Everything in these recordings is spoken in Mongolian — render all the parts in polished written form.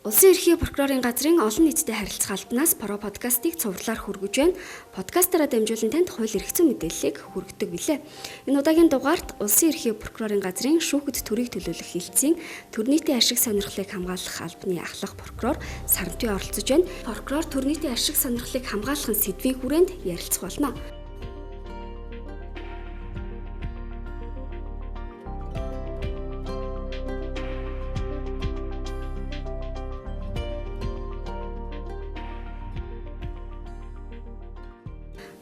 Улсын ерхий прокурорын газрын олон нийтэд харилцах албанаас Про подкастыг цувралаар хүргэж байна. Подкастаараа дамжуулан танд хууль эрх зүйн мэдээллийг хүргэдэг билээ. Энэ удаагийн дугаарт Улсын ерхий прокурорын газрын шүүхэд төрийг төлөөлөх хилцээний төр нийтийн ашиг сонирхлыг хамгаалах албаны ахлах прокурор Сарантай оролцож байна. Прокурор төр нийтийн ашиг сонирхлыг хамгаалах сэдвийн хүрээнд ярилцах болно.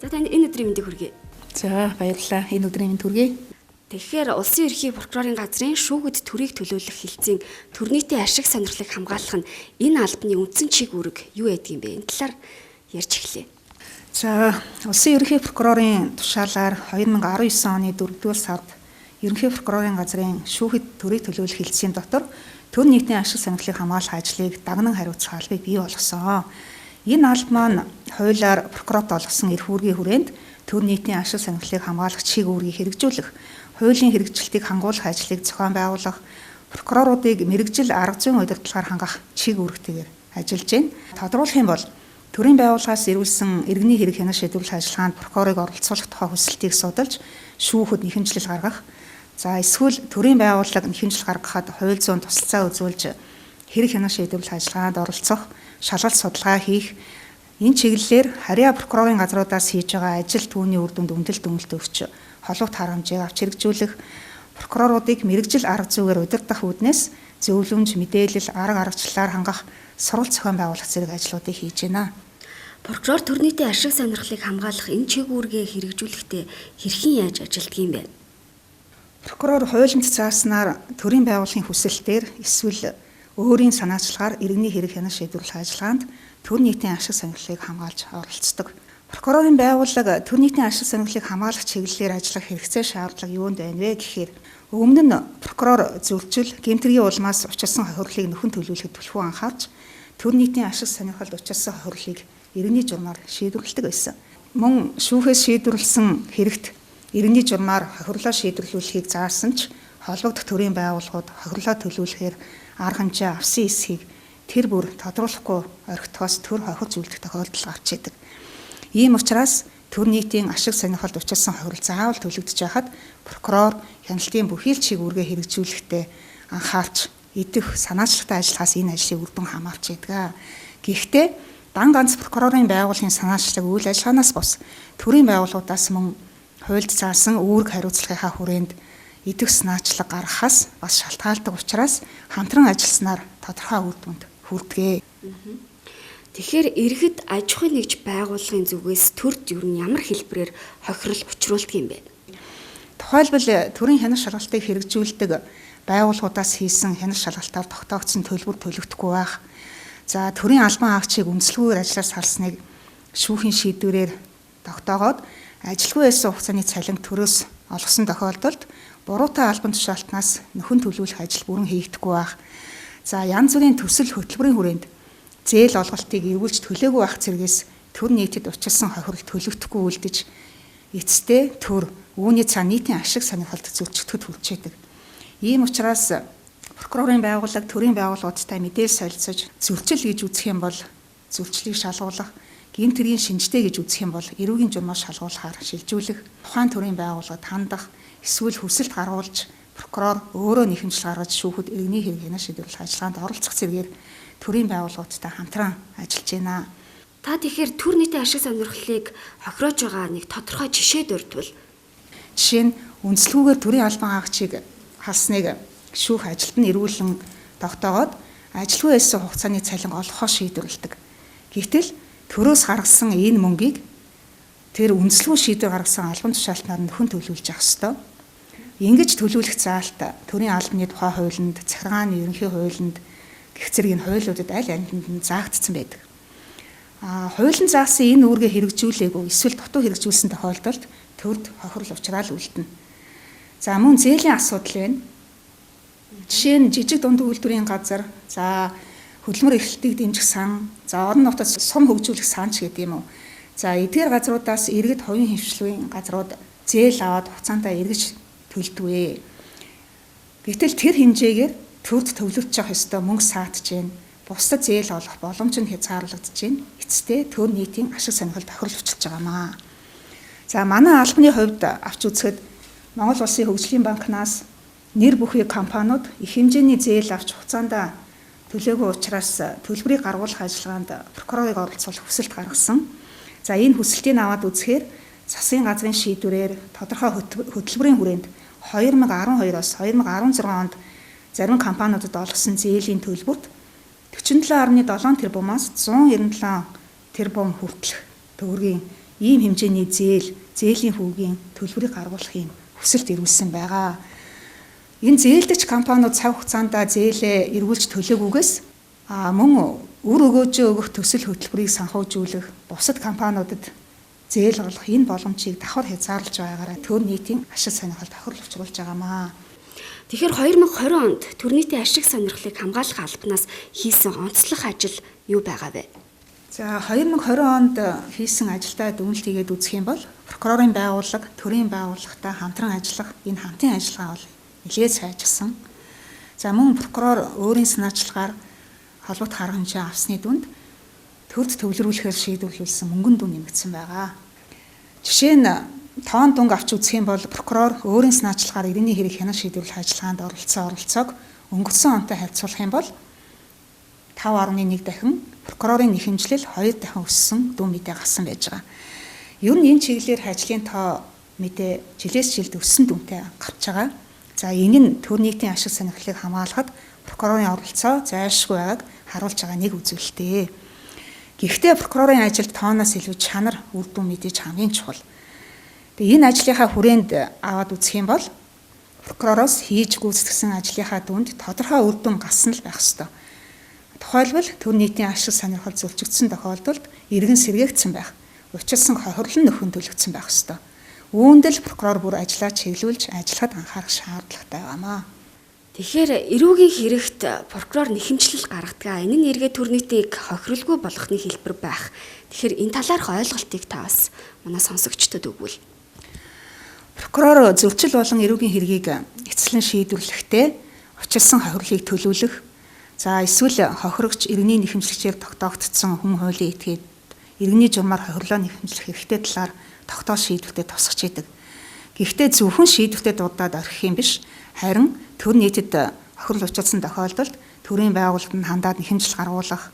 За танд энэ өдрийн мэндийг хүргэе. За баярлалаа. Энэ өдрийн мэнд хүргэе. Тэгэхээр улсын ерхий прокурорын газрын шүүхэд төрийг төлөөлөх хилцээний төр нийтийн ашиг сонирхлыг хамгаалах нь энэ албаны үндсэн чиг үүрэг юу байдаг юм бэ? Энэ талаар ярьж эхлэе. За улсын ерхий прокурорын тушаалаар 2019 оны 4-р сард ерөнхий прокурорын газрын шүүхэд төрийг төлөөлөх хилцээний дотор төр нийтийн ашиг сонирхлыг хамгаалах ажлыг дагнан хариуцах албыг бий болгосон. Энэ алба маань хуулиар прокурорт олгосон эрх үүргийн хүрээнд төр нийтийн ашиг сонирхлыг хамгаалах чиг үүргийг хэрэгжүүлэх, хуулийн хэрэгжилтийг хангуулах ажлыг зохион байгуулах, прокуроруудыг мэрэгжил арга зүйн удирдлагаар хангах чиг үүрэгтэйгээр ажиллаж байна. Тодруулах юм бол төрийн байгууллагаас ирүүлсэн иргэний хэрэг хянах шийдвэрлэх ажиллагаанд прокурорыг оролцуулах тухай хүсэлтийг судалж, шүүхэд нэхэмжлэл гаргах, за эсвэл төрийн байгууллага нэхэмжил гаргахад хууль зүйн тусалцаа үзүүлж хэрэг хянах шийдвэрлэх ажиллагаанд оролцох, шалгалт судалгаа хийх, энэ чиглэлээр харьяа прокурорын газруудаас хийж байгаа ажил түүний үр дүнд өндөрлөлт өгч холбогд харамжийг авч хэрэгжүүлэх, прокуроруудыг мэрэгжил арга зүйгээр удирдах үүднээс зөвлөмж, мэдээлэл, арга аргачлалаар хангах сургалт зохион байгуулах зэрэг ажлуудыг хийж байна. Прокурор төр нийтийн ашиг сонирхлыг хамгаалах энэ чиг үүргээ хэрэгжүүлэхдээ хэрхэн яаж ажилтдаг юм бэ? Прокурор хуулинд зааснаар төрийн байгууллагын хүсэлтээр эсвэл өөрийн санаачлагаар иргэний хэрэг хянах шийдвэрлэх ажиллагаанд төр нийтийн ашиг сонирхлыг хамгаалж оролцдог. Прокурорын байгууллага төр нийтийн ашиг сонирхлыг хамгаалах чиглэлээр ажиллах хэрэгцээ шаардлага юунд байна вэ гэхээр өмнө нь прокурор зөвлжил гэмтэргийн улмаас учирсан хохирлыг нөхөн төлөвлөхөд түлхүү анхаарч төр нийтийн ашиг сонирхолд учирсан хохирлыг иргэний журмаар шийдвэрлэдэг байсан. Мөн шүүхээс шийдвэрлсэн хэрэгт иргэний журмаар хохирлоо шийдвэрлүүлэхийг заасан ч холбогдох төрийн байгууллагууд хохирлоо төлөвлөхээр арга хэмжээ авсан эсхийг тэр бүр тодруулахгүй орхитгоос төр хохиж үлдэх тохиолдол гарч идэг. Ийм учраас төр нийтийн ашиг сонирхолд учирсан хохирол заавал төлөгдөж байхад прокурор хяналтын бүхий л чиг үүргээ хэрэгжүүлэхдээ анхаарч идэх санаачлагтай ажиллахаас энэ ажлыг үр дүн хамаарч идэг. Гэхдээ дан ганц прокурорын байгууллагын санаачлаг үйл ажиллагаанаас бус төрийн байгууллагуудаас мөн хуульд заасан үүрэг хариуцлагынхаа хүрээнд идэх санаачлаг гаргахаас бас шалтгаалдаг учраас хамтран ажилласнаар тодорхой үр дүнд хүрдэгэ. Тэгэхээр иргэд аж ахуйн нэгж байгууллагын зүгээс төрд юу н ямар хэлбэрээр хохирол учруулдаг юм бэ? Тухайлбал төрийн хянах шалгалтыг хэрэгжүүлдэг байгууллагуудаас хийсэн хянах шалгалтаар тогтоогдсон төлбөр төлөгдөхгүй байх. За төрийн албан хаагчийг үндэслэлгүйгээр ажиллаж салсныг шүүхийн шийдвэрээр тогтоогоод ажилгүй байсан хугацааны цалин төрөөс олгосон тохиолдолд буруутай албан тушаалтнаас нөхөн төлөвлөх ажил бүрэн хийгдэхгүй байх. За янз бүрийн төсөл хөтөлбөрийн хүрээнд зээл олголтыг эргүүлж төлөөгүй байх зэргээс төр нийтэд учирсан хохирол төлөгдөхгүй үлдэж эцэстээ төр үүний цаана нийтийн ашиг сонирхолд зөрчигдөхөд хүрчээдэг. Ийм учраас прокурорын байгууллага төрийн байгууллагуудтай мэдээлэл солилцож зөрчил гэж үзэх юм бол зөрчлийг шалгуулах, гэмт хэргийн шинжтэй гэж үзэх юм бол эрүүгийн журмаар шалгуулахаар шилжүүлэх, тухайн төрийн байгууллагад хандах, эсвэл хүсэлт гаргуулж прокурор өөрөө нэхэмжил гаргаж шүүхэд иргэний хэрэг хянах шийдвэрлэх ажиллагаанд оролцох зэргээр төрийн байгууллагуудтай хамтран ажиллаж байна. Та тэгэхээр төр нийтийн ашиг сонирхлыг хохироож байгаа нэг тодорхой жишээ дурдвал жишээ нь үндэслэлгүйгээр төрийн албан хаагчийг халсныг шүүх ажилд нь эргүүлэн тогтоогоод ажилгүй байсан хугацааны цалин олгохоо шийдвэрлэдэг. Гэвтэл төрөөс гаргасан энэ мөнгийг тэр үндэслэлгүй шийдвэр гаргасан албан тушаалтнаар нөхөн төлөвлөж авах ёстой. Ингэж төлөвлөх заалт төрийн албаны тухай хуулинд, захиргааны ерөнхий хуулинд гэх зэрэг энэ хуулиудад аль алинд заагдсан байдаг. Хуулийн заасан энэ үүргээ хэрэгжүүлээгүй эсвэл дутуу хэрэгжүүлсэн тохиолдолд төрд хохирол учрал үлдэнэ. За мөн зээлийн асуудал байна. Жишээ нь жижиг дунд үйлдвэрийн газар, за хөдөлмөр эрхлэлтийг дэмжих сан, за орон нутгад сум хөгжүүлэх санч гэдэг юм уу. За эдгээр газруудаас иргэд хувийн хэмжлэгийн газрууд зээл аваад хугацаантаа эргэж төлдөг. Гэтэл тэр хэмжээгээр төрд төвлөрч явах ёстой мөнгө саатж байна. бусдад зээл олох боломж нь хязгаарлагдаж байна. Эцэстээ төр нийтийн ашиг сонирхол тохируулж байгаамаа. За манай албаны хувьд авч үзэхэд Монгол Улсын хөгжлийн банкнаас нэр бүхий компаниуд их хэмжээний зээл авч хугацаанд төлөөгүй учраас төлбөрийг гаргуулах ажиллагаанд прокурорыг оролцуулах хүсэлт гаргасан. За энэ хүсэлтийг аваад үзэхээр засгийн газрын шийдвэрээр тодорхой хөтөлбөрийн хүрээнд 2012-оос 2016 онд зарим компаниудад олгосон зээлийн төлбөрт 47.7 тэрбумаас 197 тэрбум хүртэлх төгрөгийн ийм хэмжээний зээлийн хүүгийн төлбөрийг гаргуулах юм хүсэлт ирүүлсэн байгаа. Энэ зээлдэгч компаниуд цаг хугацаанд зээлээ эргүүлж төлөөгүйгээс мөн үр өгөөжөө өгөх төсөл хөтөлбөрийг санхүүжүүлэх, бусад компаниудад зээл олох энэ боломжийг давхар хязгаарлаж байгаагаараа төр нийтийн ашиг сонирхол тохируулж байгаамаа. Тэгэхээр 2020 онд төр нийтийн ашиг сонирхлыг хамгаалах албанаас хийсэн онцлог ажил юу байгаа вэ? За 2020 онд хийсэн ажилдаа дүгнэлт хийгээд үзэх юм бол прокурорын байгууллага, төрийн байгууллагатай хамтран ажиллах энэ хамтын ажиллагаа бол нэлээд сайжирсан. За мөн прокурор өөрийн санаачлагаар холбогдох арга хэмжээ авсны дүнд төрд төвлөрүүлэхээр шийдвэрлүүлсэн мөнгөн дүн нэмэгдсэн байгаа. Жишээ нь тоон дүнг авч үзэх юм бол прокурор өөрийн санаачлагаар иргэний хэрэг хянах шийдвэрлэх ажиллагаанд оролцсон оролцоог өнгөрсөн онтой харьцуулах юм бол 5.1 дахин прокурорын нэхэмжлэл 2 дахин өссөн дүн мэдээ гарсан байж байгаа. Ер нь энэ чиглэлээр ажлын тоо мэдээ жилээс жилд өссөн дүнтэй гарч байгаа. За энэ нь төр нийтийн ашиг сонирхлыг хамгаалахад прокурорын оролцоо зайлшгүй байгааг харуулж байгаа нэг үзүүлэлтээ. Гэхдээ прокурорын ажилд тооноос илүү чанар үр дүн мэдээж хамгийн чухал. Тэгээ энэ ажлынхаа хүрээнд аваад үзэх юм бол прокуророос хийж гүйцэтгсэн ажлынхаа дүнд тодорхой үр дүн гарсан л байх ёстой. Тухайлбал төр нийтийн ашиг сонирхол зөвчигдсөн тохиолдолд иргэн сэргээгдсэн байх, учирсан хохирлон нөхөн төлөгдсөн байх ёстой. Үүндэл прокурор бүр ажлаа чиглүүлж ажиллахад анхаарах шаардлагатай байнамаа. Тэгэхээр эрүүгийн хэрэгт прокурор нэхэмжлэл гаргадаг. Энэ нь эргээд төр нийтийг хохиролгүй болгохны хэлбэр байх. Тэгэхээр энэ талаарх ойлголтыг та бас манай сонсогчдод өгвөл. Прокурор зөрчил болон эрүүгийн хэргийг эцэслэн шийдвэрлэхдээ учирсан хохирлыг төлөвлөх, за эсвэл хохирогч иргэний нэхэмжлэгчээр тогтоогдсон хүн хуулийн этгээд иргэний журмаар хохирлоо нэхэмжлэх хэрэгтэй талаар тогтоох шийдвэртэ тусгаж идэг. Гэхдээ зөвхөн шийдвэртэ дурдаад орхих юм биш, харин төр нийтэд хохирол учруулсан тохиолдолд төрийн байгууллагад нь хандаад нэхэмжил гаргуулах,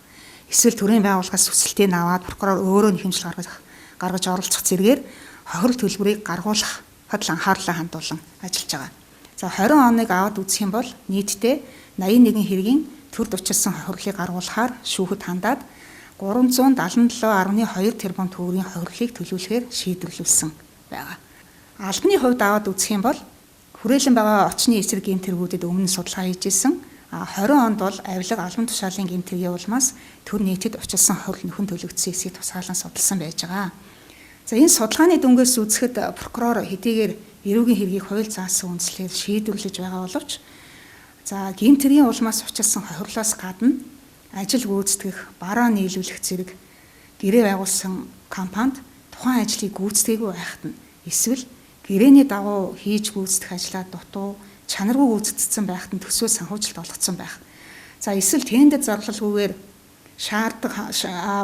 эсвэл төрийн байгууллагаас хүсэлтийг аваад прокурор өөрөө нэхэмжил гаргаж оролцох зэргээр хохирол төлбөрийг гаргуулахад л анхаарлаа хандуулан ажиллаж байгаа. За 20 оныг аваад үзэх юм бол нийтдээ 81 хэргийн төрд учруулсан хохирлыг гаргуулахаар шүүхэд хандаад 377.2 тэрбум төгрөгийн хохирлыг төлөвлөхөөр шийдвэрлүүлсэн байгаа. Албаны хувьд аваад үзэх юм бол хүрээлэн байгаа очны эсрэг гэмтэргүүдэд өмнө судалгаа хийж исэн. 20 онд бол авилга албан тушаалын гэмтэргийн улмаас төр нийтэд учруулсан хохирол нөхөн төлөгдсөн эсэхийг тусгаалan судалсан байж байгаа. За энэ судалгааны дүнгээс үзэхэд прокурор хэдийгээр эрүүгийн хэргийг хууль заасан үндслээр шийдвэрлэж байгаа боловч за гэмтэргийн улмаас учруулсан хохирлоос гадна ажил гүйцэтгэх, бараа нийлүүлэх зэрэг гэрээ байгуулсан компанид тухайн ажлыг гүйцэтгээгүй байхад нь эсвэл гэрээний дагуу хийж гүйцэтгэх ажлаа дутуу, чанаргүй гүйцэтгсэн байхад нь төсөө санхүүжилт олгоцсон байх. За эсвэл тэндэд зарлалгүйгээр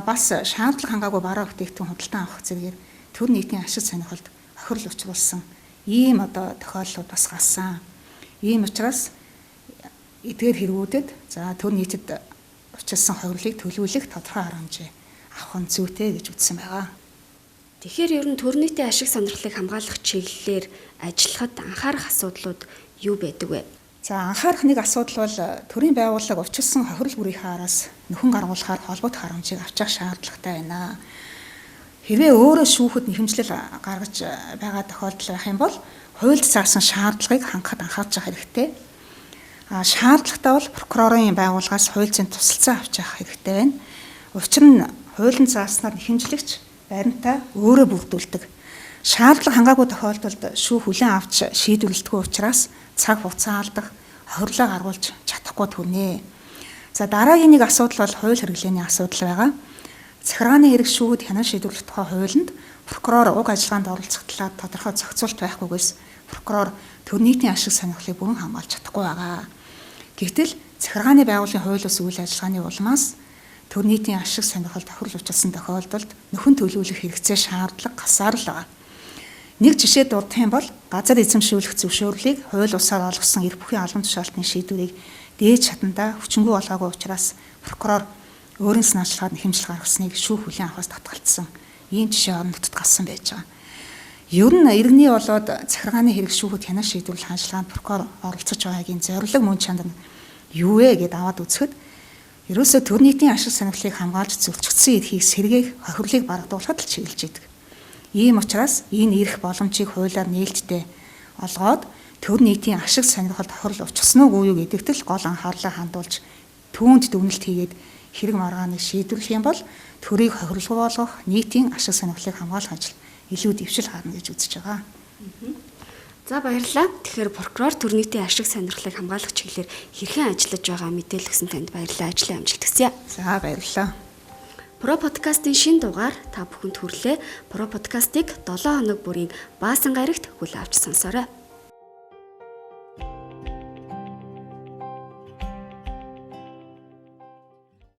бас шаардлага хангаагүй бараа бүтээгдэхүүн худалдан авах зэргээр төр нийтийн ашиг сонирхолд хохирол учруулсан ийм тохиолдлууд бас гарсан. Ийм учраас эдгээр хэрэгүүдэд за төр нийтэд учруулсан хохирлыг төлөвлөх тодорхой арга хэмжээ авах нь зүйтэй гэж үзсэн байгаа. Тэгэхээр ер нь төр нийтийн ашиг сонирхлыг хамгаалах чиглэлээр ажиллахад анхаарах асуудлууд юу байдаг вэ? За анхаарах нэг асуудал бол төрийн байгууллага учруулсан хохирол бүрийнхээ араас нөхөн гаргуулахаар холбогдох арга хэмжээг авчих шаардлагатай байна. Хэрвээ өөрөө шүүхэд нэхэмжлэл гаргаж байгаа тохиолдол байх юм бол хуульд заасан шаардлагыг хангахад анхаарч явах хэрэгтэй. Шаардлагатай бол прокурорын байгууллагаас хуульцын тусалцаа авч явах хэрэгтэй байна. Учир нь хуулийн зааснаар нэхэмжлэгч баримтаа өөрөө бүрдүүлдэг. Шаардлага хангаагүй тохиолдолд шүүх хүлээн авч шийдвэрлэдэггүй учраас цаг хугацаа алдах, хохирлоо гаргуулж чадахгүй түнэ. За дараагийн нэг асуудал бол хууль хэрэглээний асуудал байгаа. Захиргааны хэрэг шүүхэд хянан шийдвэрлэх тухай хуулинд прокурор уг ажиллагаанд оролцох талаар тодорхой зохицуулт байхгүйгээс прокурор төр нийтийн ашиг сонирхлыг бүрэн хамгаалж чадахгүй байгаа. Гэвтэл захиргааны байгууллагын хууль бус үйл ажиллагааны улмаас төр нийтийн ашиг сонирхол тохирол училсан тохиолдолд нөхөн төлөвлөх хэрэгцээ шаардлага гасаар л байгаа. Нэг жишээ дурдах юм бол газар эзэмшүүлэх зөвшөөрлийг хууль бусаар олгосон эрх бүхий албан тушаалтны шийдвэрийг дээд шатанда хүчингүй болгоогүй учраас прокурор өөрийн санаачлагаар хэмжил гаргасныг шүүх хүлээн авахаас татгалцсан. Ийм жишээ орон нутгад гарсан байж байгаа. Ер нь иргэний болоод захиргааны хэрэг шүүхэд хянах шийдвэрлэх ажиллагаанд прокурор оролцож байгаагийн зорилго мөн чанар нь юу вэ гэдээ аваад үзэхэд ерөөсөө төр нийтийн ашиг сонирхлыг хамгаалж зөвлөгдсөн эрхийг сэргээх хохирлыг баргадуулахад л чиглэж идэг. Ийм учраас энэ эрх боломжийг хуулиар нээлттэй олгоод төр нийтийн ашиг сонирхол тохирол учрсан уу юу гэдэгт л гол анхаарлаа хандуулж түүнд дүгнэлт хийгээд хэрэг маргааныг шийдвэрлэх юм бол төрийг хохирлгүй болгох нийтийн ашиг сонирхлыг хамгаалах ажил илүү дэвшил гарна гэж үзэж байгаа. За баярлалаа. Тэгэхээр прокурор төр нийтийн ашиг сонирхлыг хамгаалах чиглэлээр хэрхэн ажиллаж байгаа мэдээлэл өгсөн танд баярлалаа. Ажлын амжилт хүсье. За баярлалаа. Про подкастын шинэ дугаар та бүхэнд хүрлээ. Про подкастыг 7 хоног бүрийн баасан гарагт хүлээн авч сонсоорой.